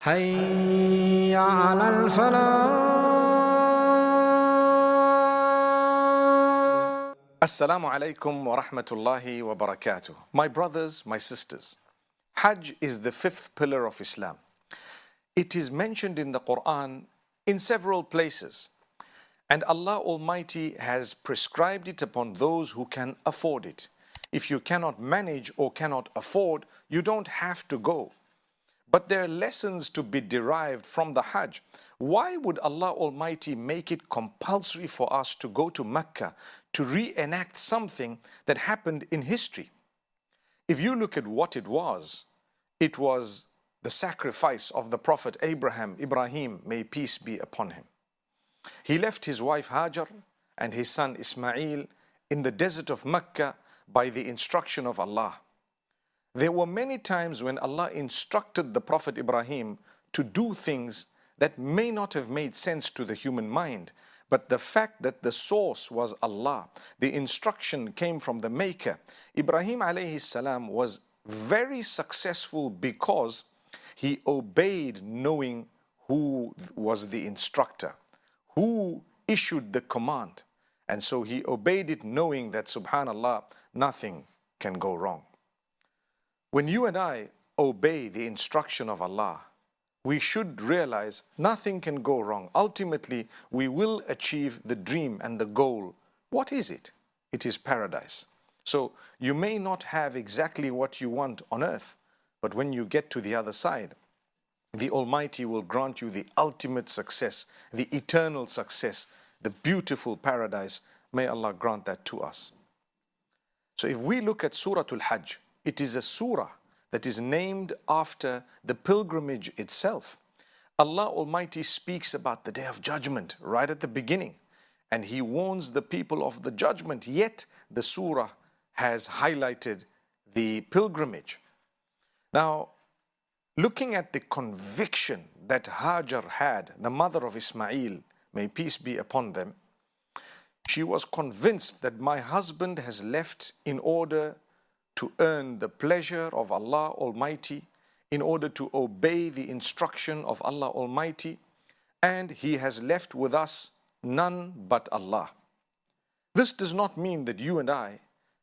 حي على الفلاح. Assalamu alaikum wa rahmatullahi wa barakatuh. My brothers, my sisters, Hajj is the fifth pillar of Islam. It is mentioned in the Quran in several places, and Allah Almighty has prescribed it upon those who can afford it. If you cannot manage or cannot afford, you don't have to go. But there are lessons to be derived from the Hajj. Why would Allah Almighty make it compulsory for us to go to Mecca to reenact something that happened in history? If you look at what it was the sacrifice of the Prophet Ibrahim, may peace be upon him. He left his wife Hajar and his son Ismail in the desert of Mecca by the instruction of Allah. There were many times when Allah instructed the Prophet Ibrahim to do things that may not have made sense to the human mind, but the fact that the source was Allah, the instruction came from the Maker. Ibrahim alayhi salam was very successful because he obeyed knowing who was the instructor, who issued the command. And so he obeyed it knowing that, subhanallah, nothing can go wrong. When you and I obey the instruction of Allah, we should realize nothing can go wrong. Ultimately, we will achieve the dream and the goal. What is it? It is paradise. So you may not have exactly what you want on earth, but when you get to the other side, the Almighty will grant you the ultimate success, the eternal success, the beautiful paradise. May Allah grant that to us. So if we look at Surah Al-Hajj, it is a surah that is named after the pilgrimage itself. Allah Almighty speaks about the Day of Judgment right at the beginning, and He warns the people of the judgment, yet the surah has highlighted the pilgrimage. Now, looking at the conviction that Hajar had, the mother of Ismail, may peace be upon them, she was convinced that my husband has left in order to earn the pleasure of Allah Almighty, in order to obey the instruction of Allah Almighty, and he has left with us none but Allah. This does not mean that you and I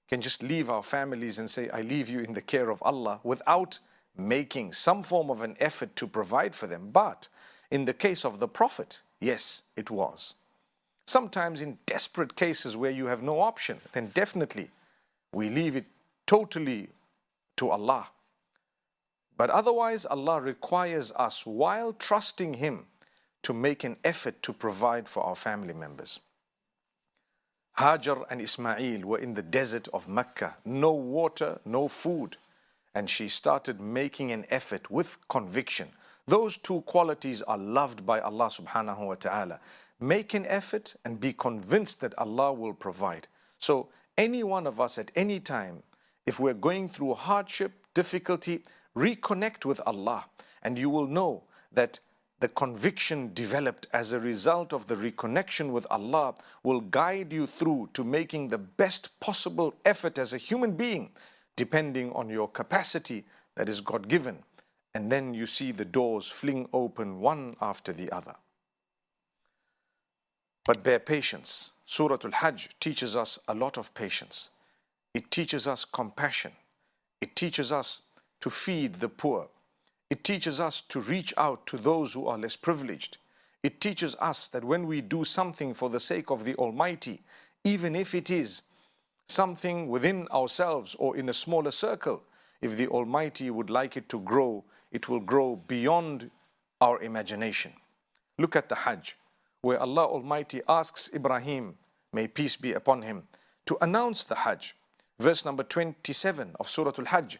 can just leave our families and say, I leave you in the care of Allah, without making some form of an effort to provide for them. But in the case of the Prophet, yes, it was. Sometimes in desperate cases where you have no option, then definitely we leave it totally to Allah. But otherwise, Allah requires us, while trusting Him, to make an effort to provide for our family members. Hajar and Ismail were in the desert of Mecca, no water, no food, and she started making an effort with conviction. Those two qualities are loved by Allah subhanahu wa ta'ala. Make an effort and be convinced that Allah will provide. So any one of us at any time, if we're going through hardship, difficulty, reconnect with Allah, and you will know that the conviction developed as a result of the reconnection with Allah will guide you through to making the best possible effort as a human being, depending on your capacity that is God-given. And then you see the doors fling open one after the other. But bear patience. Surah Al-Hajj teaches us a lot of patience. It teaches us compassion. It teaches us to feed the poor. It teaches us to reach out to those who are less privileged. It teaches us that when we do something for the sake of the Almighty, even if it is something within ourselves or in a smaller circle, if the Almighty would like it to grow, it will grow beyond our imagination. Look at the Hajj, where Allah Almighty asks Ibrahim, may peace be upon him, to announce the Hajj. Verse number 27 of Surah Al-Hajj.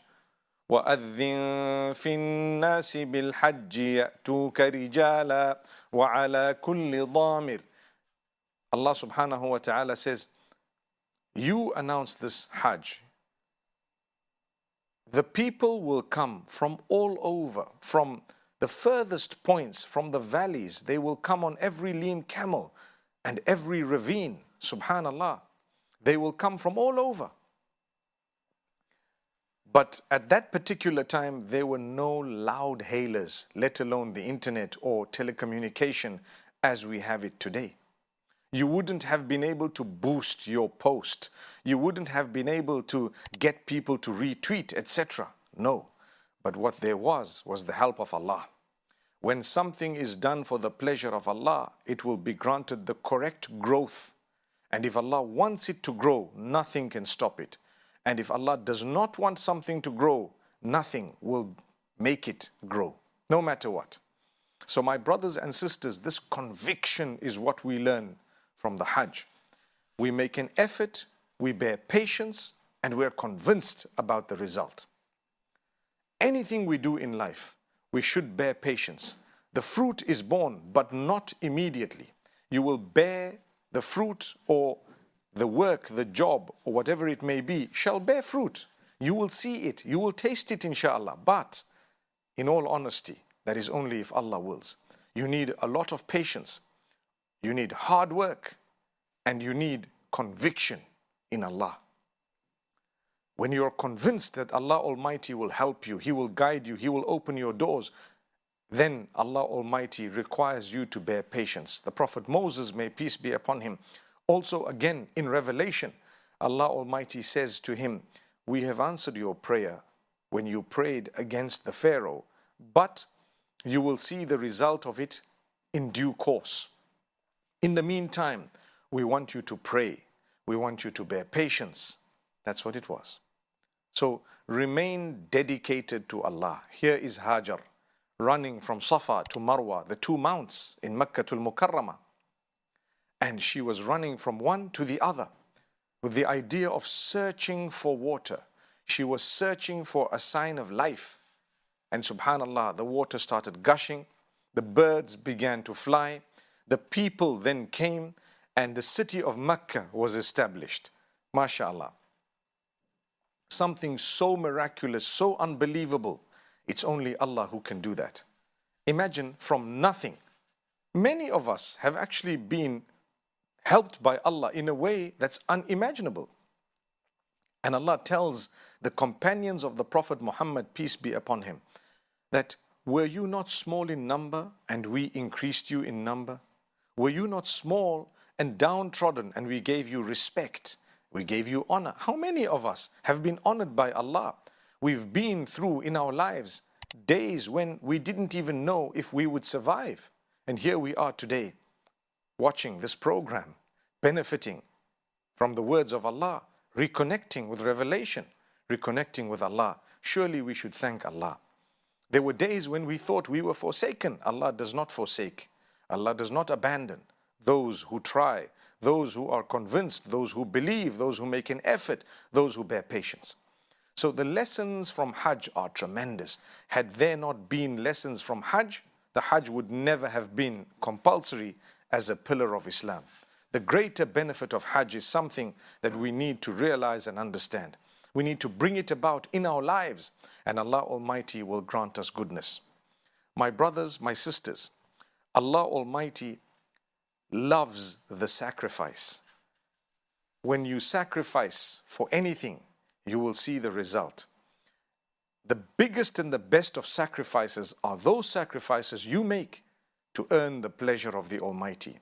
وَأَذِّن فِي النَّاسِ بِالْحَجِّ يَأْتُوكَ رِجَالًا وَعَلَى كُلِّ ضَامِرٍ. Allah subhanahu wa ta'ala says, you announce this Hajj. The people will come from all over, from the furthest points, from the valleys. They will come on every lean camel and every ravine. Subhanallah. They will come from all over. But at that particular time, there were no loud hailers, let alone the internet or telecommunication as we have it today. You wouldn't have been able to boost your post. You wouldn't have been able to get people to retweet, etc. No. But what there was the help of Allah. When something is done for the pleasure of Allah, it will be granted the correct growth. And if Allah wants it to grow, nothing can stop it. And if Allah does not want something to grow, nothing will make it grow, no matter what. So my brothers and sisters, this conviction is what we learn from the Hajj. We make an effort, we bear patience, and we're convinced about the result. Anything we do in life, we should bear patience. The fruit is born, but not immediately. You will bear the fruit, or the work, the job, or whatever it may be, shall bear fruit. You will see it, you will taste it, inshallah. But in all honesty, that is only if Allah wills. You need a lot of patience. You need hard work, and you need conviction in Allah. When you're convinced that Allah Almighty will help you, He will guide you, He will open your doors, then Allah Almighty requires you to bear patience. The Prophet Moses, may peace be upon him, also again in Revelation, Allah Almighty says to him, we have answered your prayer when you prayed against the Pharaoh, but you will see the result of it in due course. In the meantime, we want you to pray. We want you to bear patience. That's what it was. So remain dedicated to Allah. Here is Hajar running from Safa to Marwa, the two mounts in Makkah al-Mukarramah. And she was running from one to the other with the idea of searching for water. She was searching for a sign of life. And subhanallah, the water started gushing. The birds began to fly. The people then came, and the city of Mecca was established. MashaAllah. Something so miraculous, so unbelievable. It's only Allah who can do that. Imagine from nothing. Many of us have actually been helped by Allah in a way that's unimaginable. And Allah tells the companions of the Prophet Muhammad, peace be upon him, that were you not small in number and we increased you in number? Were you not small and downtrodden and we gave you respect? We gave you honor. How many of us have been honored by Allah? We've been through in our lives days when we didn't even know if we would survive. And here we are today, watching this program, benefiting from the words of Allah, reconnecting with revelation, reconnecting with Allah. Surely we should thank Allah. There were days when we thought we were forsaken. Allah does not forsake. Allah does not abandon those who try, those who are convinced, those who believe, those who make an effort, those who bear patience. So the lessons from Hajj are tremendous. Had there not been lessons from Hajj, the Hajj would never have been compulsory as a pillar of Islam. The greater benefit of Hajj is something that we need to realize and understand. We need to bring it about in our lives, and Allah Almighty will grant us goodness. My brothers, my sisters, Allah Almighty loves the sacrifice. When you sacrifice for anything, you will see the result. The biggest and the best of sacrifices are those sacrifices you make to earn the pleasure of the Almighty,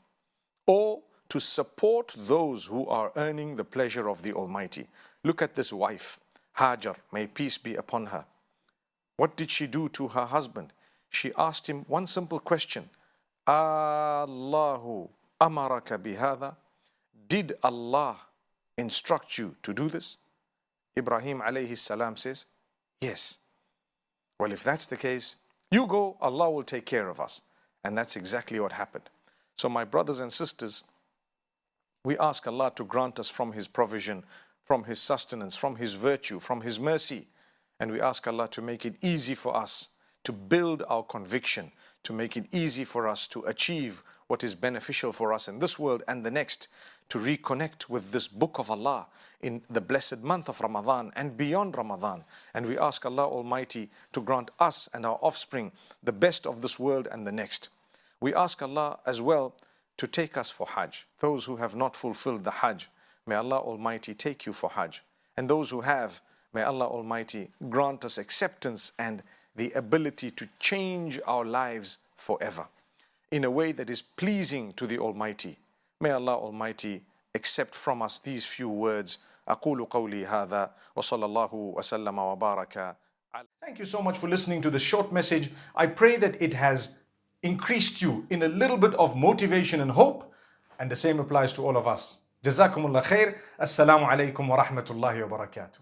or to support those who are earning the pleasure of the Almighty. Look at this wife, Hajar, may peace be upon her. What did she do to her husband? She asked him one simple question. Allahu amaraka bihada? Did Allah instruct you to do this? Ibrahim alayhi salam says, yes. Well, if that's the case, you go, Allah will take care of us. And that's exactly what happened. So my brothers and sisters, we ask Allah to grant us from His provision, from His sustenance, from His virtue, from His mercy. And we ask Allah to make it easy for us to build our conviction, to make it easy for us to achieve what is beneficial for us in this world and the next, to reconnect with this book of Allah in the blessed month of Ramadan and beyond Ramadan. And we ask Allah Almighty to grant us and our offspring the best of this world and the next. We ask Allah as well to take us for Hajj. Those who have not fulfilled the Hajj, may Allah Almighty take you for Hajj. And those who have, May Allah Almighty grant us acceptance and the ability to change our lives forever in a way that is pleasing to the Almighty. May Allah Almighty accept from us these few words. أقول قولي هذا وصلى الله وسلم وبارك. Thank you so much for listening to the short message. I pray that it has increased you in a little bit of motivation and hope, and the same applies to all of us. Jazakumullah khair. Assalamu alaikum wa rahmatullahi wa barakatuh.